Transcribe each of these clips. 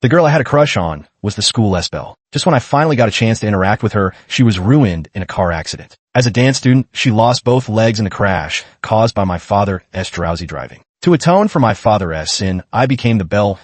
The girl I had a crush on was the school S-Belle. Just when I finally got a chance to interact with her, she was ruined in a car accident. As a dance student, she lost both legs in a crash caused by my father's drowsy driving. To atone for my father's sin, I became the Belle's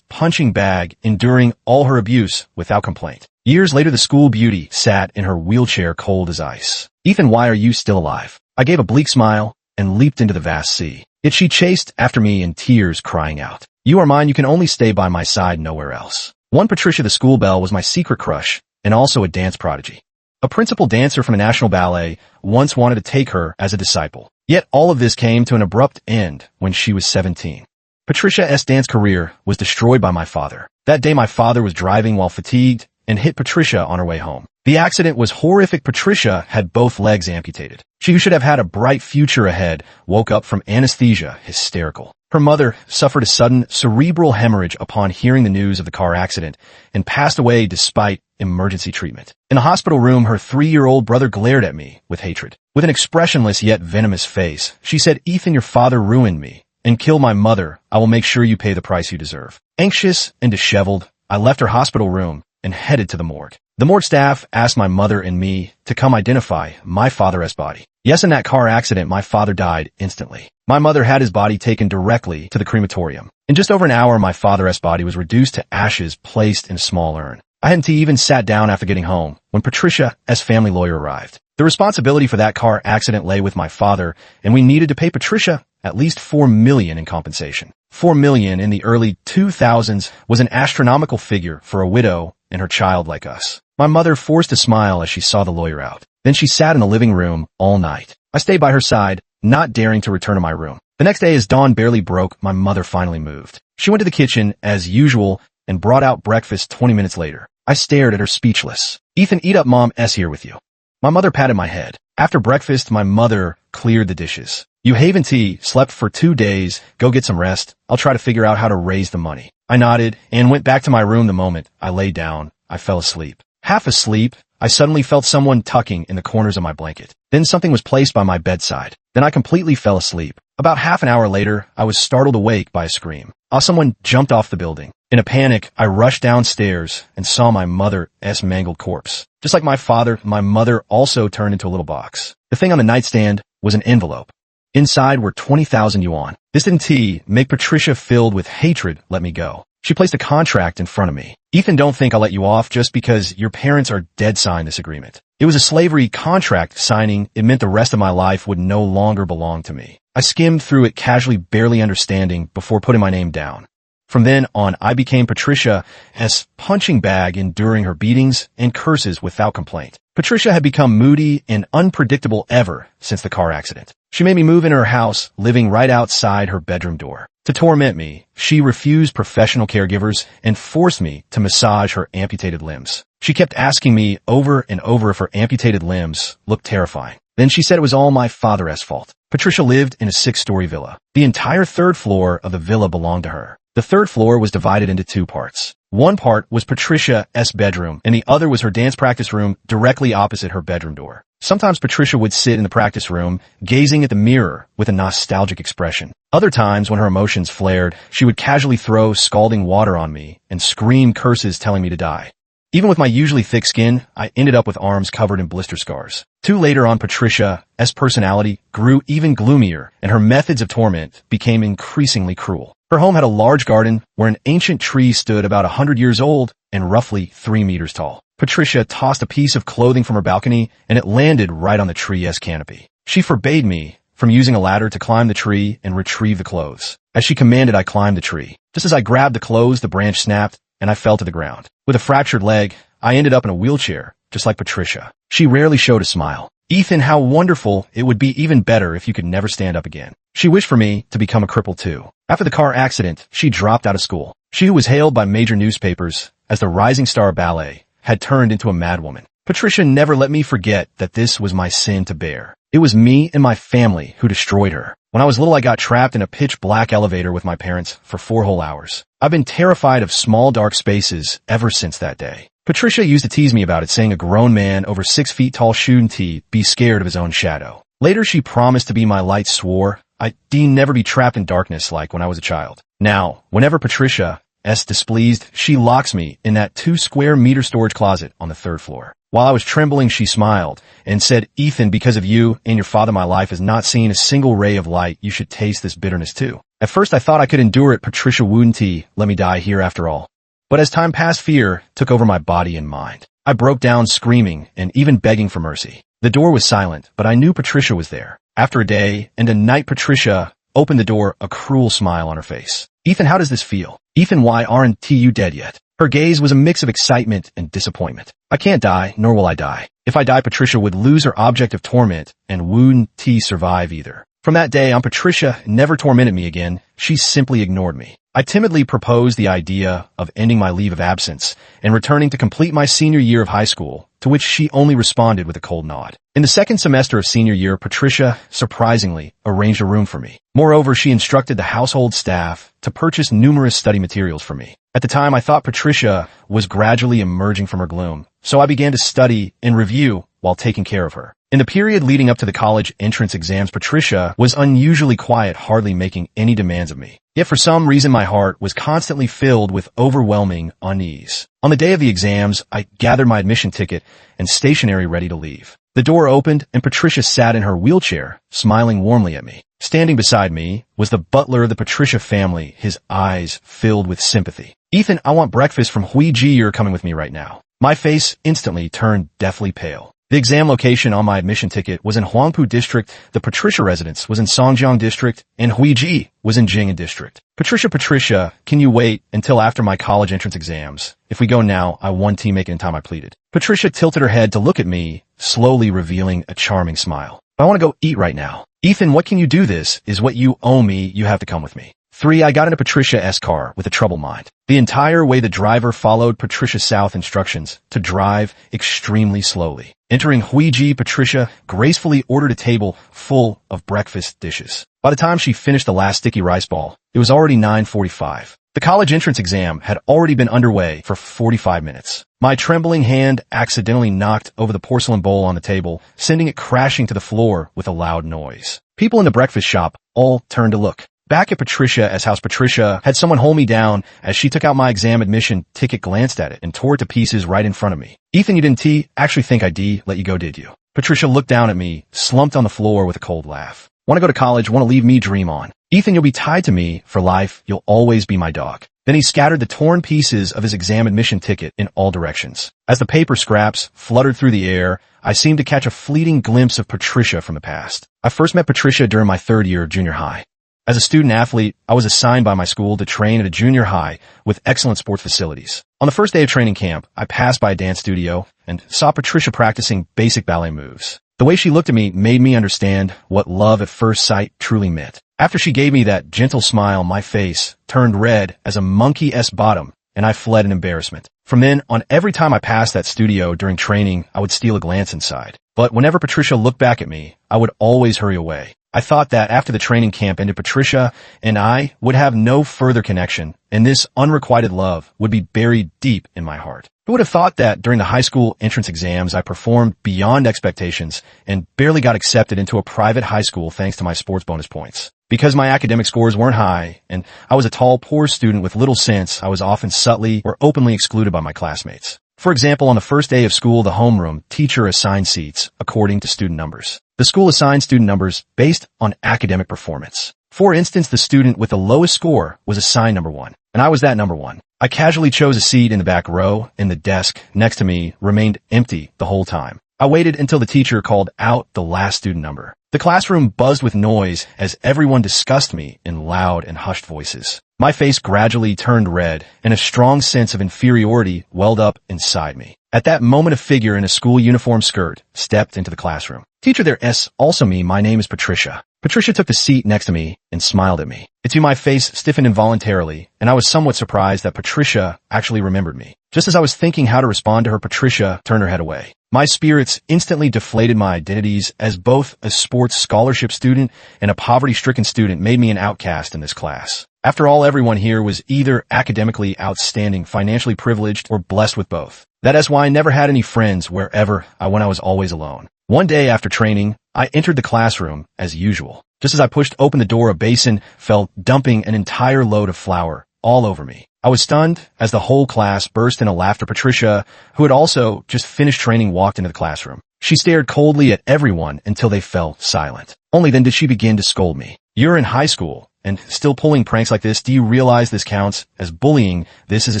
punching bag, enduring all her abuse without complaint. Years later, the school beauty sat in her wheelchair cold as ice. "Ethan, why are you still alive?" I gave a bleak smile and leaped into the vast sea. Yet she chased after me in tears, crying out, "You are mine, you can only stay by my side, nowhere else." One Patricia the school belle was my secret crush, and also a dance prodigy. A principal dancer from a national ballet once wanted to take her as a disciple. Yet all of this came to an abrupt end when she was 17. Patricia's dance career was destroyed by my father. That day my father was driving while fatigued and hit Patricia on her way home. The accident was horrific. Patricia had both legs amputated. She, who should have had a bright future ahead, woke up from anesthesia, hysterical. Her mother suffered a sudden cerebral hemorrhage upon hearing the news of the car accident and passed away despite emergency treatment. In the hospital room, her 3-year-old brother glared at me with hatred. With an expressionless yet venomous face, she said, "Ethan, your father ruined me and killed my mother. I will make sure you pay the price you deserve." Anxious and disheveled, I left her hospital room and headed to the morgue. The morgue staff asked my mother and me to come identify my father's body. Yes, in that car accident, my father died instantly. My mother had his body taken directly to the crematorium. In just over an hour, my father's body was reduced to ashes, placed in a small urn. I hadn't even sat down after getting home when Patricia's family lawyer arrived. The responsibility for that car accident lay with my father, and we needed to pay Patricia at least $4 million in compensation. $4 million in the early 2000s was an astronomical figure for a widow and her child like us. My mother forced a smile as she saw the lawyer out. Then she sat in the living room all night. I stayed by her side, not daring to return to my room. The next day, as dawn barely broke, my mother finally moved. She went to the kitchen, as usual, and brought out breakfast 20 minutes later. I stared at her speechless. "Ethan, eat up, Mom's here with you." My mother patted my head. After breakfast, my mother cleared the dishes. "You haven't slept for 2 days. Go get some rest. I'll try to figure out how to raise the money." I nodded and went back to my room. The moment I lay down, I fell asleep. Half asleep, I suddenly felt someone tucking in the corners of my blanket. Then something was placed by my bedside. Then I completely fell asleep. About half an hour later, I was startled awake by a scream. Someone jumped off the building. In a panic, I rushed downstairs and saw my mother's mangled corpse. Just like my father, my mother also turned into a little box. The thing on the nightstand was an envelope. Inside were 20,000 yuan. This didn't make Patricia, filled with hatred, let me go. She placed a contract in front of me. "Ethan, don't think I'll let you off just because your parents are dead. Sign this agreement." It was a slavery contract signing. It meant the rest of my life would no longer belong to me. I skimmed through it casually, barely understanding, before putting my name down. From then on, I became Patricia's punching bag, enduring her beatings and curses without complaint. Patricia had become moody and unpredictable ever since the car accident. She made me move into her house, living right outside her bedroom door. To torment me, she refused professional caregivers and forced me to massage her amputated limbs. She kept asking me over and over if her amputated limbs looked terrifying. Then she said it was all my father's fault. Patricia lived in a 6-story villa. The entire 3rd floor of the villa belonged to her. The 3rd floor was divided into 2 parts. One part was Patricia's bedroom, and the other was her dance practice room directly opposite her bedroom door. Sometimes Patricia would sit in the practice room, gazing at the mirror with a nostalgic expression. Other times, when her emotions flared, she would casually throw scalding water on me and scream curses telling me to die. Even with my usually thick skin, I ended up with arms covered in blister scars. Later on, Patricia's personality grew even gloomier, and her methods of torment became increasingly cruel. Her home had a large garden where an ancient tree stood about 100 years old and roughly 3 meters tall. Patricia tossed a piece of clothing from her balcony, and it landed right on the tree's canopy. She forbade me from using a ladder to climb the tree and retrieve the clothes. As she commanded, I climbed the tree. Just as I grabbed the clothes, the branch snapped, and I fell to the ground. With a fractured leg, I ended up in a wheelchair, just like Patricia. She rarely showed a smile. "Ethan, how wonderful. It would be even better if you could never stand up again." She wished for me to become a cripple too. After the car accident, she dropped out of school. She, who was hailed by major newspapers as the rising star of ballet, had turned into a madwoman. Patricia never let me forget that this was my sin to bear. It was me and my family who destroyed her. When I was little, I got trapped in a pitch-black elevator with my parents for 4 whole hours. I've been terrified of small, dark spaces ever since that day. Patricia used to tease me about it, saying a grown man over 6 feet tall shouldn't be scared of his own shadow. Later, she promised to be my light, swore I'd never be trapped in darkness like when I was a child. Now, whenever Patricia displeased, she locks me in that 2 square meter storage closet on the 3rd floor. While I was trembling, she smiled and said, "Ethan, because of you and your father, my life has not seen a single ray of light. You should taste this bitterness too." At first, I thought I could endure it. Patricia wouldn't let me die here after all. But as time passed, fear took over my body and mind. I broke down screaming and even begging for mercy. The door was silent, but I knew Patricia was there. After a day and a night, Patricia opened the door, a cruel smile on her face. "Ethan, how does this feel? Ethan, why aren't you dead yet?" Her gaze was a mix of excitement and disappointment. "I can't die, nor will I die. If I die, Patricia would lose her object of torment and wouldn't survive either." From that day on, Patricia never tormented me again. She simply ignored me. I timidly proposed the idea of ending my leave of absence and returning to complete my senior year of high school, to which she only responded with a cold nod. In the 2nd semester of senior year, Patricia, surprisingly, arranged a room for me. Moreover, she instructed the household staff to purchase numerous study materials for me. At the time, I thought Patricia was gradually emerging from her gloom, so I began to study and review while taking care of her. In the period leading up to the college entrance exams, Patricia was unusually quiet, hardly making any demands of me. Yet for some reason, my heart was constantly filled with overwhelming unease. On the day of the exams, I gathered my admission ticket and stationery ready to leave. The door opened and Patricia sat in her wheelchair, smiling warmly at me. Standing beside me was the butler of the Patricia family, his eyes filled with sympathy. "Ethan, I want breakfast from Huiji. You're coming with me right now." My face instantly turned deathly pale. The exam location on my admission ticket was in Huangpu District, the Patricia residence was in Songjiang District, and Huiji was in Jing'an District. Patricia, can you wait until after my college entrance exams? If we go now, I won't make it in time," I pleaded. Patricia tilted her head to look at me, slowly revealing a charming smile. "I want to go eat right now." "Ethan, what can you do? This is what you owe me. You have to come with me." 3. I got into Patricia's car with a troubled mind. The entire way the driver followed Patricia South instructions to drive extremely slowly. Entering Huiji, Patricia gracefully ordered a table full of breakfast dishes. By the time she finished the last sticky rice ball, it was already 9:45. The college entrance exam had already been underway for 45 minutes. My trembling hand accidentally knocked over the porcelain bowl on the table, sending it crashing to the floor with a loud noise. People in the breakfast shop all turned to look. Back at Patricia's house, Patricia had someone hold me down as she took out my exam admission ticket, glanced at it, and tore it to pieces right in front of me. "Ethan, you didn't actually think I let you go, did you?" Patricia looked down at me, slumped on the floor with a cold laugh. "Want to go to college? Want to leave me? Dream on. Ethan, you'll be tied to me for life. You'll always be my dog." Then he scattered the torn pieces of his exam admission ticket in all directions. As the paper scraps fluttered through the air, I seemed to catch a fleeting glimpse of Patricia from the past. I first met Patricia during my 3rd year of junior high. As a student athlete, I was assigned by my school to train at a junior high with excellent sports facilities. On the first day of training camp, I passed by a dance studio and saw Patricia practicing basic ballet moves. The way she looked at me made me understand what love at first sight truly meant. After she gave me that gentle smile, my face turned red as a monkey's bottom, and I fled in embarrassment. From then on, every time I passed that studio during training, I would steal a glance inside. But whenever Patricia looked back at me, I would always hurry away. I thought that after the training camp ended, Patricia and I would have no further connection, and this unrequited love would be buried deep in my heart. Who would have thought that during the high school entrance exams, I performed beyond expectations and barely got accepted into a private high school thanks to my sports bonus points. Because my academic scores weren't high, and I was a tall, poor student with little sense, I was often subtly or openly excluded by my classmates. For example, on the first day of school, the homeroom teacher assigned seats according to student numbers. The school assigned student numbers based on academic performance. For instance, the student with the lowest score was assigned number 1, and I was that number 1. I casually chose a seat in the back row, and the desk next to me remained empty the whole time. I waited until the teacher called out the last student number. The classroom buzzed with noise as everyone discussed me in loud and hushed voices. My face gradually turned red, and a strong sense of inferiority welled up inside me. At that moment, a figure in a school uniform skirt stepped into the classroom. "Teacher, there's also me. My name is Patricia." Patricia took the seat next to me and smiled at me. My face stiffened involuntarily, and I was somewhat surprised that Patricia actually remembered me. Just as I was thinking how to respond to her, Patricia turned her head away. My spirits instantly deflated. My identities as both a sports scholarship student and a poverty-stricken student made me an outcast in this class. After all, everyone here was either academically outstanding, financially privileged, or blessed with both. That is why I never had any friends wherever I went. I was always alone. One day after training, I entered the classroom as usual. Just as I pushed open the door, a basin fell, dumping an entire load of flour all over me. I was stunned as the whole class burst into laughter. Patricia, who had also just finished training, walked into the classroom. She stared coldly at everyone until they fell silent. Only then did she begin to scold me. "You're in high school and still pulling pranks like this. Do you realize this counts as bullying? This is a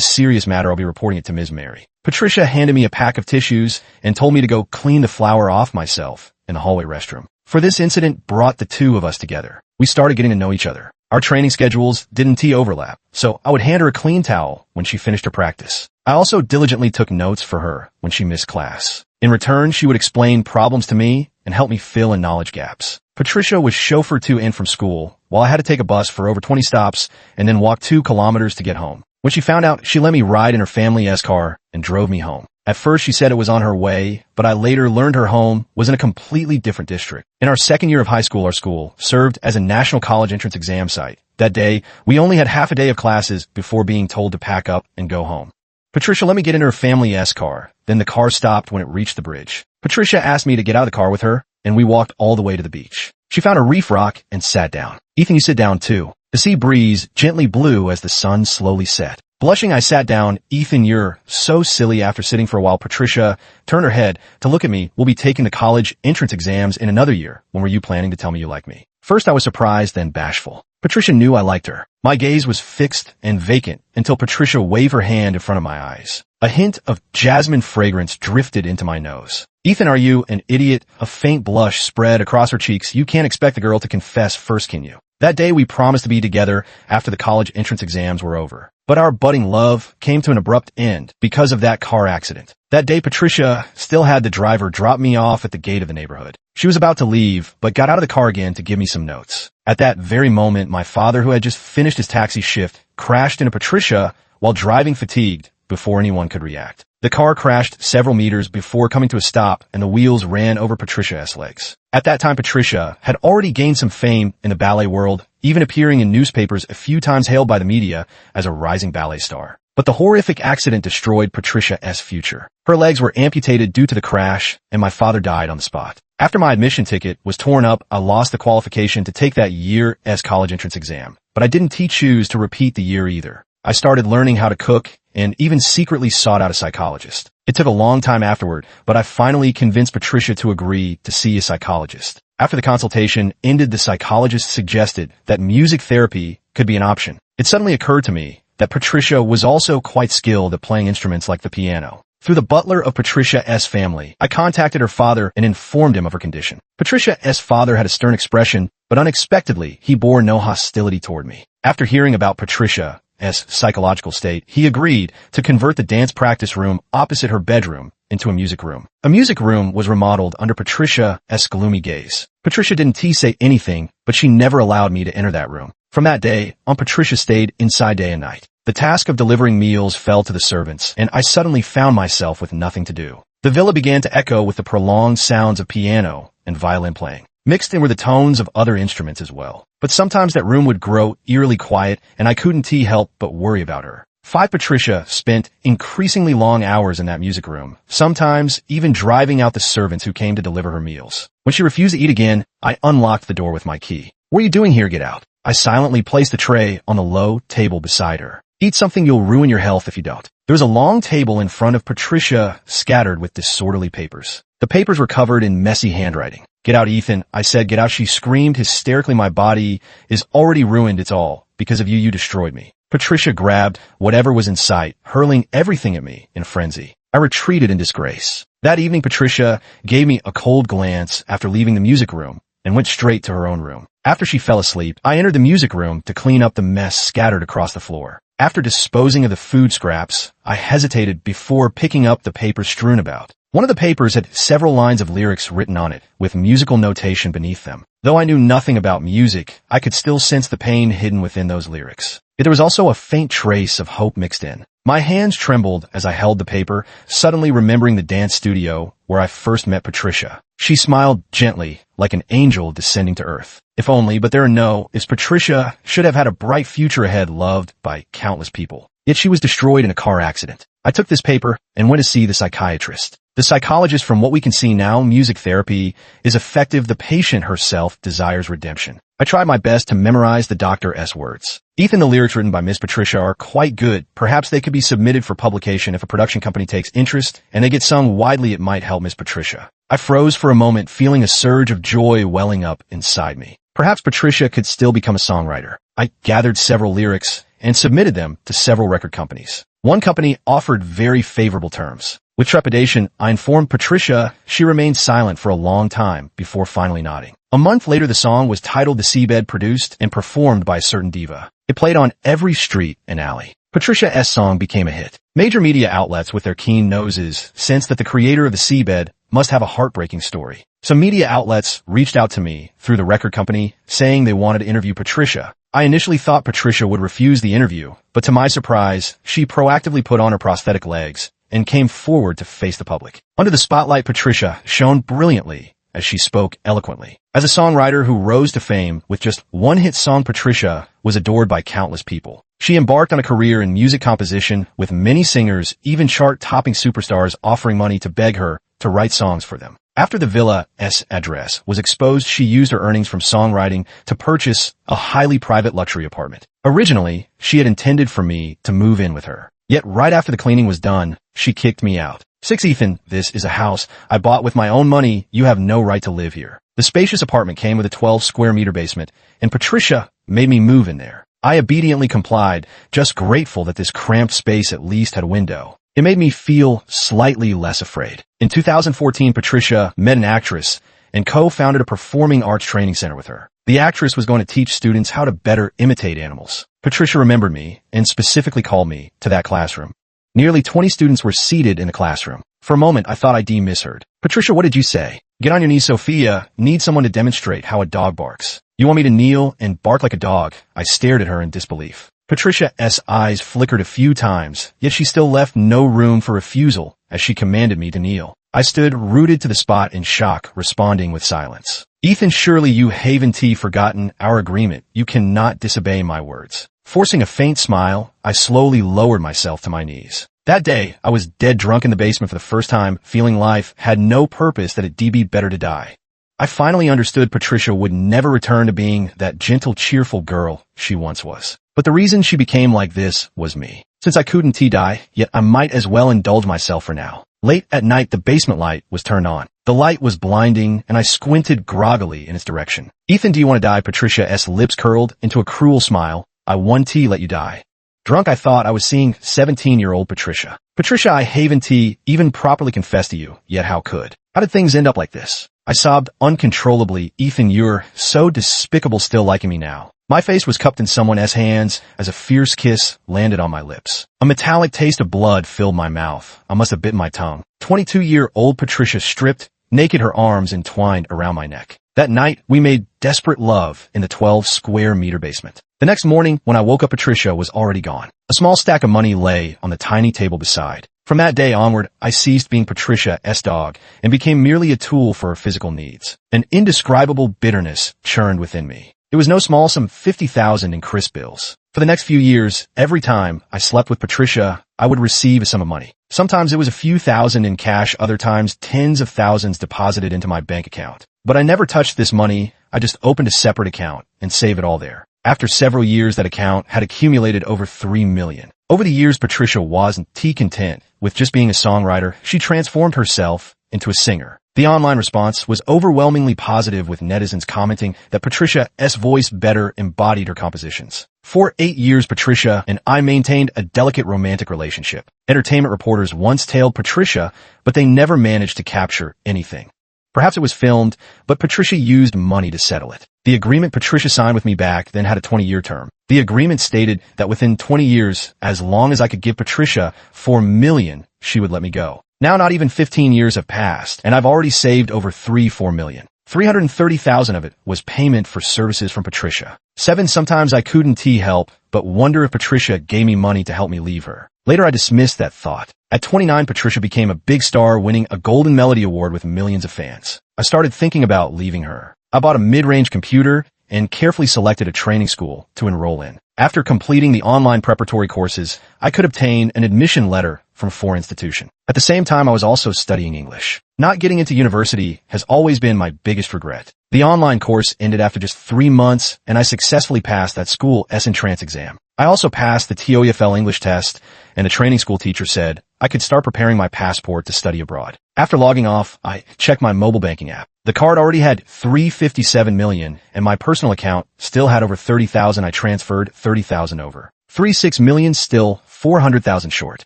serious matter. I'll be reporting it to Ms. Mary." Patricia handed me a pack of tissues and told me to go clean the flour off myself in the hallway restroom. For this incident brought the two of us together. We started getting to know each other. Our training schedules didn't overlap, so I would hand her a clean towel when she finished her practice. I also diligently took notes for her when she missed class. In return, she would explain problems to me and help me fill in knowledge gaps. Patricia was chauffeured to and from school, while I had to take a bus for over 20 stops and then walk 2 kilometers to get home. When she found out, she let me ride in her family S-car and drove me home. At first, she said it was on her way, but I later learned her home was in a completely different district. In our second year of high school, our school served as a national college entrance exam site. That day, we only had half a day of classes before being told to pack up and go home. Patricia let me get in her family S-car. Then the car stopped when it reached the bridge. Patricia asked me to get out of the car with her, and we walked all the way to the beach. She found a reef rock and sat down. "Ethan, you sit down too." The sea breeze gently blew as the sun slowly set. Blushing, I sat down. "Ethan, you're so silly." After sitting for a while, Patricia turned her head to look at me. "We'll be taking the college entrance exams in another year. When were you planning to tell me you like me?" First, I was surprised, then bashful. Patricia knew I liked her. My gaze was fixed and vacant until Patricia waved her hand in front of my eyes. A hint of jasmine fragrance drifted into my nose. "Ethan, are you an idiot?" A faint blush spread across her cheeks. "You can't expect the girl to confess first, can you?" That day, we promised to be together after the college entrance exams were over. But our budding love came to an abrupt end because of that car accident. That day, Patricia still had the driver drop me off at the gate of the neighborhood. She was about to leave, but got out of the car again to give me some notes. At that very moment, my father, who had just finished his taxi shift, crashed into Patricia while driving fatigued before anyone could react. The car crashed several meters before coming to a stop, and the wheels ran over Patricia's legs. At that time, Patricia had already gained some fame in the ballet world, even appearing in newspapers a few times, hailed by the media as a rising ballet star. But the horrific accident destroyed Patricia's future. Her legs were amputated due to the crash, and my father died on the spot. After my admission ticket was torn up, I lost the qualification to take that year's college entrance exam. But I didn't choose to repeat the year either. I started learning how to cook and even secretly sought out a psychologist. It took a long time afterward, but I finally convinced Patricia to agree to see a psychologist. After the consultation ended, the psychologist suggested that music therapy could be an option. It suddenly occurred to me that Patricia was also quite skilled at playing instruments like the piano. Through the butler of Patricia's family, I contacted her father and informed him of her condition. Patricia's father had a stern expression, but unexpectedly, he bore no hostility toward me. After hearing about Patricia's psychological state, he agreed to convert the dance practice room opposite her bedroom into a music room. A music room was remodeled under Patricia's gloomy gaze. Patricia didn't say anything, but she never allowed me to enter that room. From that day on, Patricia stayed inside day and night. The task of delivering meals fell to the servants, and I suddenly found myself with nothing to do. The villa began to echo with the prolonged sounds of piano and violin playing. Mixed in were the tones of other instruments as well. But sometimes that room would grow eerily quiet, and I couldn't help but worry about her. Patricia spent increasingly long hours in that music room, sometimes even driving out the servants who came to deliver her meals. When she refused to eat again, I unlocked the door with my key. "What are you doing here? Get out." I silently placed the tray on the low table beside her. "Eat something, you'll ruin your health if you don't." There was a long table in front of Patricia scattered with disorderly papers. The papers were covered in messy handwriting. "Get out, Ethan," I said. "Get out," she screamed hysterically. "My body is already ruined. It's all because of you. You destroyed me." Patricia grabbed whatever was in sight, hurling everything at me in a frenzy. I retreated in disgrace. That evening, Patricia gave me a cold glance after leaving the music room and went straight to her own room. After she fell asleep, I entered the music room to clean up the mess scattered across the floor. After disposing of the food scraps, I hesitated before picking up the paper strewn about. One of the papers had several lines of lyrics written on it, with musical notation beneath them. Though I knew nothing about music, I could still sense the pain hidden within those lyrics. Yet there was also a faint trace of hope mixed in. My hands trembled as I held the paper, suddenly remembering the dance studio where I first met Patricia. She smiled gently, like an angel descending to earth. If only, but there are no ifs. Patricia should have had a bright future ahead, loved by countless people. Yet she was destroyed in a car accident. I took this paper and went to see the psychiatrist. The psychologist, from what we can see now, music therapy is effective. The patient herself desires redemption. I tried my best to memorize the Dr. S words. Ethan, the lyrics written by Miss Patricia are quite good. Perhaps they could be submitted for publication if a production company takes interest and they get sung widely. It might help Miss Patricia. I froze for a moment, feeling a surge of joy welling up inside me. Perhaps Patricia could still become a songwriter. I gathered several lyrics and submitted them to several record companies. One company offered very favorable terms. With trepidation, I informed Patricia. She remained silent for a long time before finally nodding. A month later, the song was titled The Seabed, produced and performed by a certain diva. It played on every street and alley. Patricia's song became a hit. Major media outlets with their keen noses sensed that the creator of The Seabed must have a heartbreaking story. Some media outlets reached out to me through the record company saying they wanted to interview Patricia. I initially thought Patricia would refuse the interview, but to my surprise, she proactively put on her prosthetic legs and came forward to face the public. Under the spotlight, Patricia shone brilliantly as she spoke eloquently. As a songwriter who rose to fame with just one hit song, Patricia was adored by countless people. She embarked on a career in music composition with many singers, even chart-topping superstars, offering money to beg her to write songs for them. After the Villa's address was exposed, she used her earnings from songwriting to purchase a highly private luxury apartment. Originally, she had intended for me to move in with her. Yet right after the cleaning was done, she kicked me out. 6 Ethan, this is a house I bought with my own money. You have no right to live here. The spacious apartment came with a 12-square-meter basement, and Patricia made me move in there. I obediently complied, just grateful that this cramped space at least had a window. It made me feel slightly less afraid. In 2014, Patricia met an actress and co-founded a performing arts training center with her. The actress was going to teach students how to better imitate animals. Patricia remembered me and specifically called me to that classroom. Nearly 20 students were seated in the classroom. For a moment, I thought I misheard. Patricia, what did you say? Get on your knees, Sophia. Need someone to demonstrate how a dog barks. You want me to kneel and bark like a dog? I stared at her in disbelief. Patricia's eyes flickered a few times, yet she still left no room for refusal as she commanded me to kneel. I stood rooted to the spot in shock, responding with silence. Ethan, surely you haven't forgotten our agreement. You cannot disobey my words. Forcing a faint smile, I slowly lowered myself to my knees. That day, I was dead drunk in the basement for the first time, feeling life had no purpose, that it'd be better to die. I finally understood Patricia would never return to being that gentle, cheerful girl she once was. But the reason she became like this was me. Since I couldn't die, yet I might as well indulge myself for now. Late at night, the basement light was turned on. The light was blinding, and I squinted groggily in its direction. Ethan, do you want to die? Patricia's lips curled into a cruel smile. I won't let you die. Drunk, I thought I was seeing 17-year-old Patricia. Patricia, I haven't even properly confessed to you, yet how could? How did things end up like this? I sobbed uncontrollably. Ethan, you're so despicable, still liking me now. My face was cupped in someone's hands as a fierce kiss landed on my lips. A metallic taste of blood filled my mouth. I must have bitten my tongue. 22-year-old Patricia stripped, naked, her arms entwined around my neck. That night, we made desperate love in the 12-square-meter basement. The next morning, when I woke up, Patricia was already gone. A small stack of money lay on the tiny table beside. From that day onward, I ceased being Patricia's dog and became merely a tool for her physical needs. An indescribable bitterness churned within me. It was no small sum, $50,000 in crisp bills. For the next few years, every time I slept with Patricia, I would receive a sum of money. Sometimes it was a few thousand in cash, other times tens of thousands deposited into my bank account. But I never touched this money. I just opened a separate account and saved it all there. After several years, that account had accumulated over $3 million. Over the years, Patricia wasn't content with just being a songwriter. She transformed herself into a singer. The online response was overwhelmingly positive, with netizens commenting that Patricia's voice better embodied her compositions. For 8 years, Patricia and I maintained a delicate romantic relationship. Entertainment reporters once tailed Patricia, but they never managed to capture anything. Perhaps it was filmed, but Patricia used money to settle it. The agreement Patricia signed with me back then had a 20-year term. The agreement stated that within 20 years, as long as I could give Patricia $4 million, she would let me go. Now not even 15 years have passed, and I've already saved over $4 million. $330,000 of it was payment for services from Patricia. 7, sometimes I couldn't help but wonder if Patricia gave me money to help me leave her. Later, I dismissed that thought. At 29, Patricia became a big star, winning a Golden Melody Award with millions of fans. I started thinking about leaving her. I bought a mid-range computer and carefully selected a training school to enroll in. After completing the online preparatory courses, I could obtain an admission letter from a foreign institution. At the same time, I was also studying English. Not getting into university has always been my biggest regret. The online course ended after just 3 months, and I successfully passed that school entrance exam. I also passed the TOEFL English test, and a training school teacher said I could start preparing my passport to study abroad. After logging off, I checked my mobile banking app. The card already had $357 million, and my personal account still had over $30,000. I transferred $30,000 over. $36 million, still $400,000 short.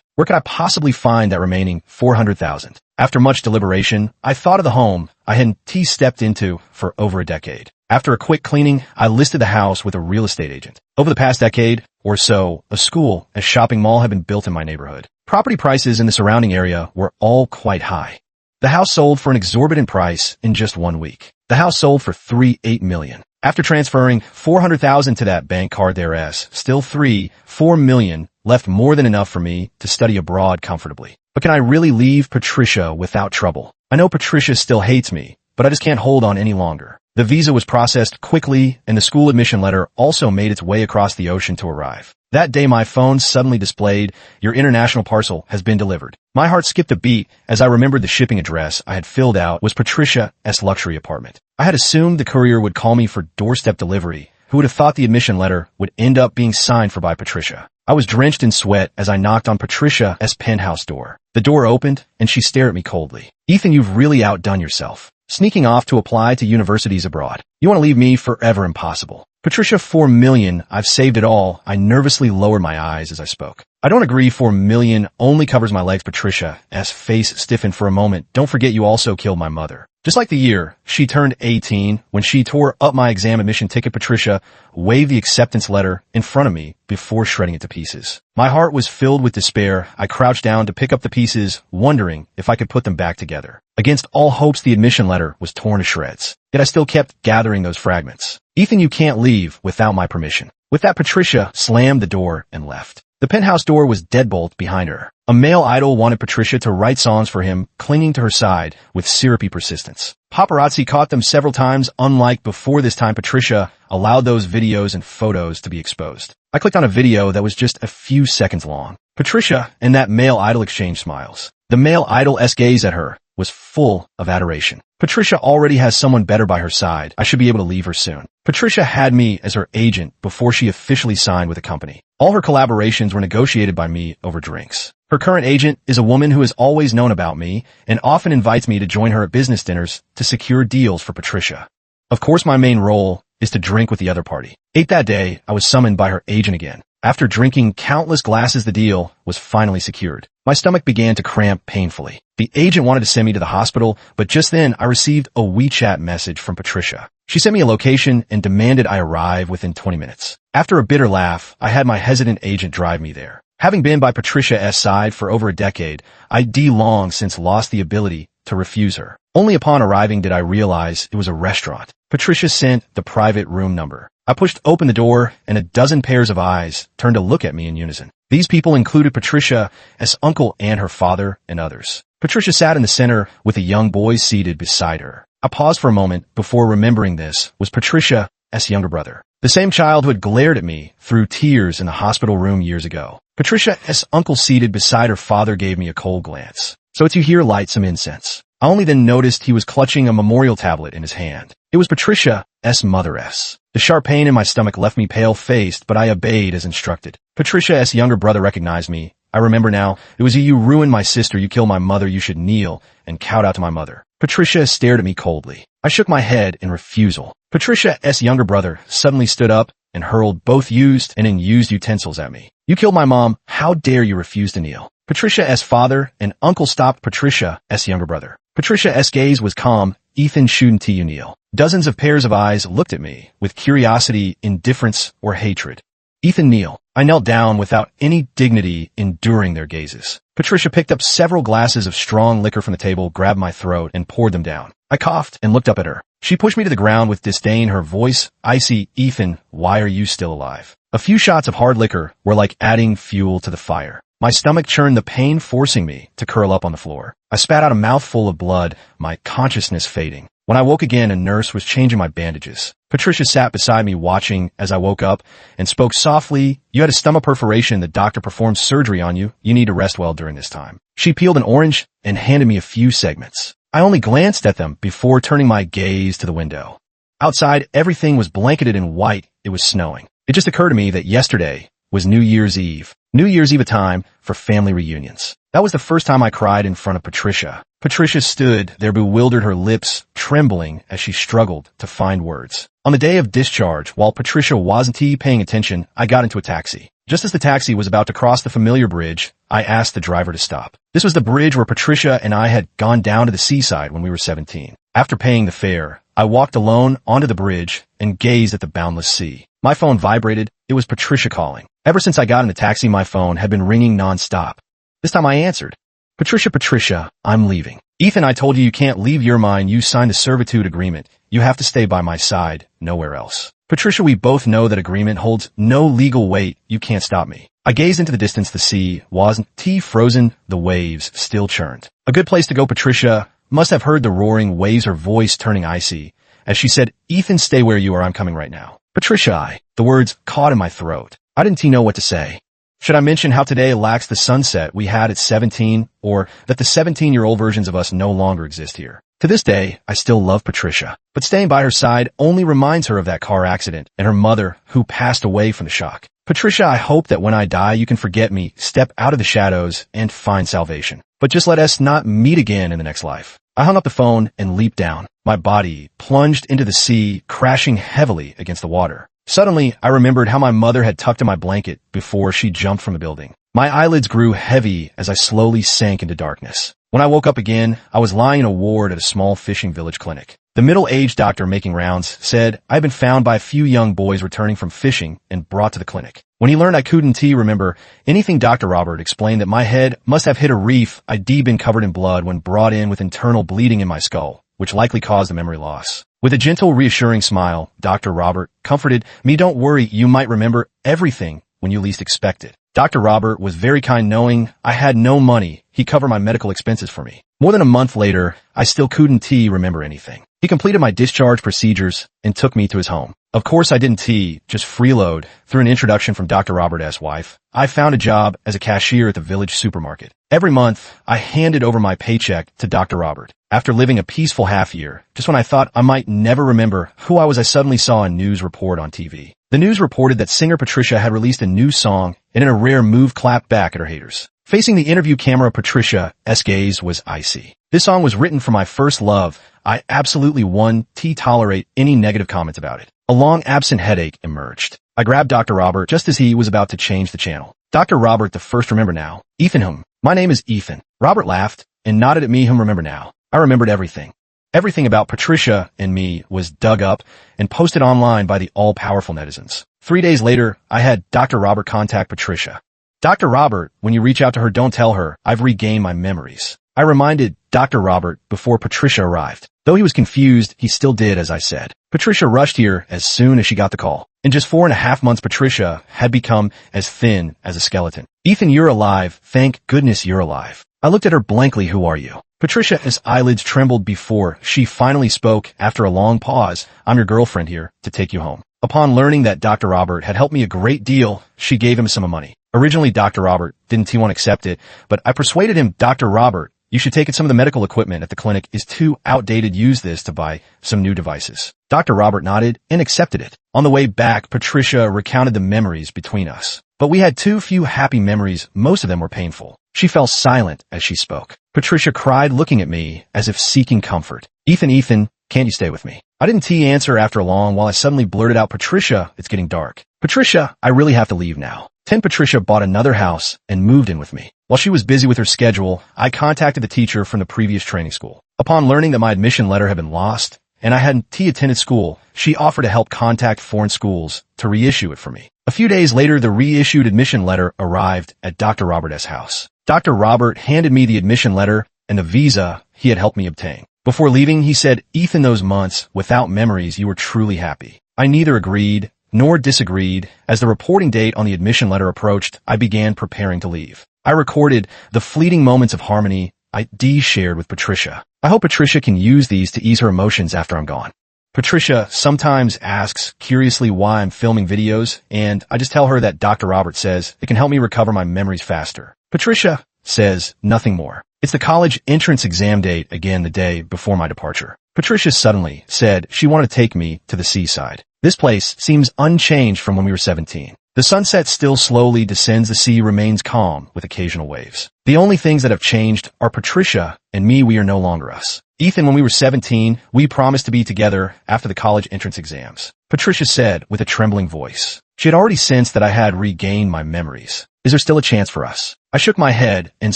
Where could I possibly find that remaining $400,000? After much deliberation, I thought of the home I hadn't stepped into for over a decade. After a quick cleaning, I listed the house with a real estate agent. Over the past decade or so, a school and shopping mall have been built in my neighborhood. Property prices in the surrounding area were all quite high. The house sold for an exorbitant price in just 1 week. The house sold for $3.8 million. After transferring $400,000 to that bank card, there's still $4 million left, more than enough for me to study abroad comfortably. But can I really leave Patricia without trouble? I know Patricia still hates me, but I just can't hold on any longer. The visa was processed quickly, and the school admission letter also made its way across the ocean to arrive. That day, my phone suddenly displayed, "Your international parcel has been delivered." My heart skipped a beat as I remembered the shipping address I had filled out was Patricia's luxury apartment. I had assumed the courier would call me for doorstep delivery. Who would have thought the admission letter would end up being signed for by Patricia? I was drenched in sweat as I knocked on Patricia's penthouse door. The door opened, and she stared at me coldly. "Ethan, you've really outdone yourself. Sneaking off to apply to universities abroad. You want to leave me forever? Impossible." "Patricia, $4 million. I've saved it all." I nervously lowered my eyes as I spoke. "I don't agree. $4 million only covers my legs." Patricia's face stiffened for a moment. "Don't forget you also killed my mother." Just like the year she turned 18, when she tore up my exam admission ticket, Patricia waved the acceptance letter in front of me before shredding it to pieces. My heart was filled with despair. I crouched down to pick up the pieces, wondering if I could put them back together. Against all hopes, the admission letter was torn to shreds. Yet I still kept gathering those fragments. "Ethan, you can't leave without my permission." With that, Patricia slammed the door and left. The penthouse door was deadbolt behind her. A male idol wanted Patricia to write songs for him, clinging to her side with syrupy persistence. Paparazzi caught them several times. Unlike before, this time Patricia allowed those videos and photos to be exposed. I clicked on a video that was just a few seconds long. Patricia and that male idol exchanged smiles. The male idol's gaze at her was full of adoration. "Patricia already has someone better by her side. I should be able to leave her soon." Patricia had me as her agent before she officially signed with the company. All her collaborations were negotiated by me over drinks. Her current agent is a woman who has always known about me and often invites me to join her at business dinners to secure deals for Patricia. Of course, my main role is to drink with the other party. That day, I was summoned by her agent again. After drinking countless glasses, the deal was finally secured. My stomach began to cramp painfully. The agent wanted to send me to the hospital, but just then I received a WeChat message from Patricia. She sent me a location and demanded I arrive within 20 minutes. After a bitter laugh, I had my hesitant agent drive me there. Having been by Patricia's side for over a decade, I'd long since lost the ability to refuse her. Only upon arriving did I realize it was a restaurant. Patricia sent the private room number. I pushed open the door, and a dozen pairs of eyes turned to look at me in unison. These people included Patricia's uncle and her father and others. Patricia sat in the center with a young boy seated beside her. I paused for a moment before remembering this was Patricia's younger brother. The same child who had glared at me through tears in the hospital room years ago. Patricia's uncle seated beside her father gave me a cold glance. "So it's you here, light some incense." I only then noticed he was clutching a memorial tablet in his hand. It was Patricia's mother's. The sharp pain in my stomach left me pale-faced, but I obeyed as instructed. Patricia's younger brother recognized me. "I remember now. It was you. You ruined my sister. You killed my mother. You should kneel and kowed out to my mother." Patricia stared at me coldly. I shook my head in refusal. Patricia's younger brother suddenly stood up and hurled both used and unused utensils at me. "You killed my mom. How dare you refuse to kneel?" Patricia's father and uncle stopped Patricia's younger brother. Patricia's gaze was calm. "Ethan, shouldn't you kneel?" Dozens of pairs of eyes looked at me with curiosity, indifference, or hatred. "Ethan, kneel." I knelt down without any dignity, enduring their gazes. Patricia picked up several glasses of strong liquor from the table, grabbed my throat, and poured them down. I coughed and looked up at her. She pushed me to the ground with disdain, her voice icy. "Ethan, why are you still alive?" A few shots of hard liquor were like adding fuel to the fire. My stomach churned, the pain forcing me to curl up on the floor. I spat out a mouthful of blood, my consciousness fading. When I woke again, a nurse was changing my bandages. Patricia sat beside me watching as I woke up and spoke softly. "You had a stomach perforation. The doctor performed surgery on you. You need to rest well during this time." She peeled an orange and handed me a few segments. I only glanced at them before turning my gaze to the window. Outside, everything was blanketed in white. It was snowing. It just occurred to me that yesterday was New Year's Eve. New Year's Eve, a time for family reunions. That was the first time I cried in front of Patricia. Patricia stood there, bewildered, her lips trembling as she struggled to find words. On the day of discharge, while Patricia wasn't paying attention, I got into a taxi. Just as the taxi was about to cross the familiar bridge, I asked the driver to stop. This was the bridge where Patricia and I had gone down to the seaside when we were 17. After paying the fare, I walked alone onto the bridge and gazed at the boundless sea. My phone vibrated. It was Patricia calling. Ever since I got in the taxi, my phone had been ringing nonstop. This time I answered. Patricia, I'm leaving. Ethan, I told you can't leave your mind. You signed the servitude agreement. You have to stay by my side, nowhere else. Patricia, we both know that agreement holds no legal weight. You can't stop me. I gazed into the distance. The sea wasn't frozen. The waves still churned. A good place to go. Patricia must have heard the roaring waves, her voice turning icy as she said, "Ethan, stay where you are. I'm coming right now." Patricia, the words caught in my throat. I didn't know what to say. Should I mention how today lacks the sunset we had at 17, or that the 17-year-old versions of us no longer exist here? To this day, I still love Patricia, but staying by her side only reminds her of that car accident and her mother who passed away from the shock. Patricia, I hope that when I die, you can forget me, step out of the shadows, and find salvation. But just let us not meet again in the next life. I hung up the phone and leaped down. My body plunged into the sea, crashing heavily against the water. Suddenly, I remembered how my mother had tucked in my blanket before she jumped from the building. My eyelids grew heavy as I slowly sank into darkness. When I woke up again, I was lying in a ward at a small fishing village clinic. The middle-aged doctor making rounds said I had been found by a few young boys returning from fishing and brought to the clinic. When he learned I couldn't remember anything, Dr. Robert explained that my head must have hit a reef. I'd been covered in blood when brought in with internal bleeding in my skull, which likely caused the memory loss. With a gentle, reassuring smile, Dr. Robert comforted me. "Don't worry, you might remember everything when you least expect it." Dr. Robert was very kind. Knowing I had no money, he covered my medical expenses for me. More than a month later, I still couldn't remember anything. He completed my discharge procedures and took me to his home. Of course, I didn't just freeload. Through an introduction from Dr. Robert's wife, I found a job as a cashier at the village supermarket. Every month, I handed over my paycheck to Dr. Robert. After living a peaceful half year, just when I thought I might never remember who I was, I suddenly saw a news report on TV. The news reported that singer Patricia had released a new song, and in a rare move clapped back at her haters. Facing the interview camera, Patricia's gaze was icy. This song was written for my first love. I absolutely won't tolerate any negative comments about it. A long absent headache emerged. I grabbed Dr. Robert just as he was about to change the channel. "Dr. Robert, the first, remember now." "Ethan whom?" "My name is Ethan." Robert laughed and nodded at me. "Whom remember now?" I remembered everything. Everything about Patricia and me was dug up and posted online by the all-powerful netizens. 3 days later, I had Dr. Robert contact Patricia. "Dr. Robert, when you reach out to her, don't tell her I've regained my memories." I reminded Dr. Robert before Patricia arrived. Though he was confused, he still did as I said. Patricia rushed here as soon as she got the call. In just 4.5 months, Patricia had become as thin as a skeleton. "Ethan, you're alive. Thank goodness you're alive." I looked at her blankly. "Who are you?" Patricia's eyelids trembled before she finally spoke after a long pause. "I'm your girlfriend here to take you home." Upon learning that Dr. Robert had helped me a great deal, she gave him some money. Originally, Dr. Robert didn't want to accept it, but I persuaded him. "Dr. Robert, you should take it. Some of the medical equipment at the clinic is too outdated. Use this to buy some new devices." Dr. Robert nodded and accepted it. On the way back, Patricia recounted the memories between us. But we had too few happy memories. Most of them were painful. She fell silent as she spoke. Patricia cried, looking at me as if seeking comfort. Ethan, can't you stay with me?" I didn't answer after long while I suddenly blurted out, "Patricia, it's getting dark." "Patricia, I really have to leave now." Patricia bought another house and moved in with me. While she was busy with her schedule, I contacted the teacher from the previous training school. Upon learning that my admission letter had been lost and I hadn't attended school, she offered to help contact foreign schools to reissue it for me. A few days later, the reissued admission letter arrived at Dr. Robert's house. Dr. Robert handed me the admission letter and the visa he had helped me obtain. Before leaving, he said, "Ethan, those months without memories, you were truly happy." I neither agreed nor disagreed. As the reporting date on the admission letter approached, I began preparing to leave. I recorded the fleeting moments of harmony I shared with Patricia. I hope Patricia can use these to ease her emotions after I'm gone. Patricia sometimes asks curiously why I'm filming videos, and I just tell her that Dr. Robert says it can help me recover my memories faster. Patricia says nothing more. It's the college entrance exam date again the day before my departure. Patricia suddenly said she wanted to take me to the seaside. This place seems unchanged from when we were 17. The sunset still slowly descends, the sea remains calm with occasional waves. The only things that have changed are Patricia and me. We are no longer us. Ethan, when we were 17, we promised to be together after the college entrance exams. Patricia said with a trembling voice. She had already sensed that I had regained my memories. Is there still a chance for us? I shook my head and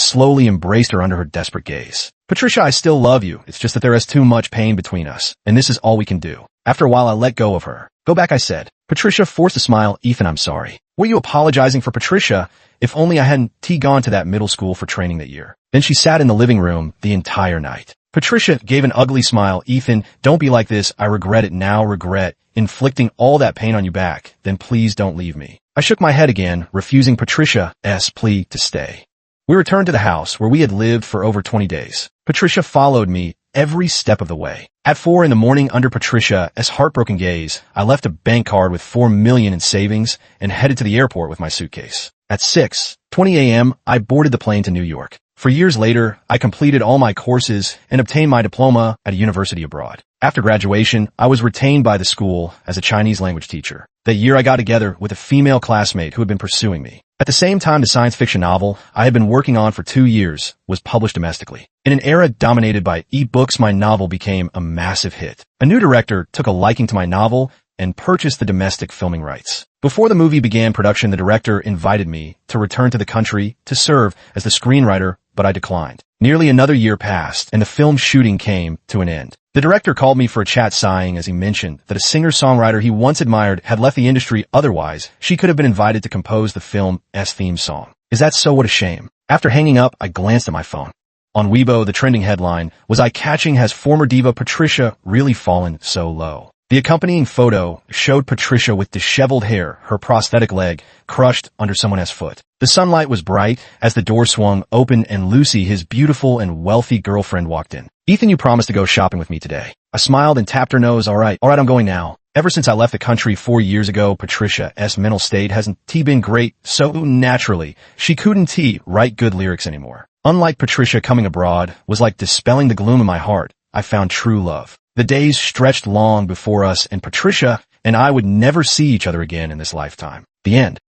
slowly embraced her under her desperate gaze. Patricia, I still love you. It's just that there is too much pain between us, and this is all we can do. After a while, I let go of her. Go back, I said. Patricia forced a smile. Ethan, I'm sorry. Were you apologizing for Patricia? If only I hadn't gone to that middle school for training that year. Then she sat in the living room the entire night. Patricia gave an ugly smile. Ethan, don't be like this. I regret it now. Regret inflicting all that pain on you back. Then please don't leave me. I shook my head again, refusing Patricia's plea to stay. We returned to the house where we had lived for over 20 days. Patricia followed me every step of the way. At 4 a.m, under Patricia's heartbroken gaze, I left a bank card with $4 million in savings and headed to the airport with my suitcase. At 6:20 a.m, I boarded the plane to New York. For years later, I completed all my courses and obtained my diploma at a university abroad. After graduation, I was retained by the school as a Chinese language teacher. That year I got together with a female classmate who had been pursuing me. At the same time, the science fiction novel I had been working on for 2 years was published domestically. In an era dominated by e-books, my novel became a massive hit. A new director took a liking to my novel and purchased the domestic filming rights. Before the movie began production, the director invited me to return to the country to serve as the screenwriter, but I declined. Nearly another year passed, and the film shooting came to an end. The director called me for a chat, sighing as he mentioned that a singer-songwriter he once admired had left the industry. Otherwise, she could have been invited to compose the film's theme song. Is that so? What a shame. After hanging up, I glanced at my phone. On Weibo, the trending headline was eye-catching. Has former diva Patricia really fallen so low? The accompanying photo showed Patricia with disheveled hair, her prosthetic leg crushed under someone else's foot. The sunlight was bright as the door swung open and Lucy, his beautiful and wealthy girlfriend, walked in. Ethan, you promised to go shopping with me today. I smiled and tapped her nose. All right, I'm going now. Ever since I left the country 4 years ago, Patricia's mental state hasn't been great, so naturally, she couldn't write good lyrics anymore. Unlike Patricia, coming abroad was like dispelling the gloom in my heart. I found true love. The days stretched long before us, and Patricia and I would never see each other again in this lifetime. The end.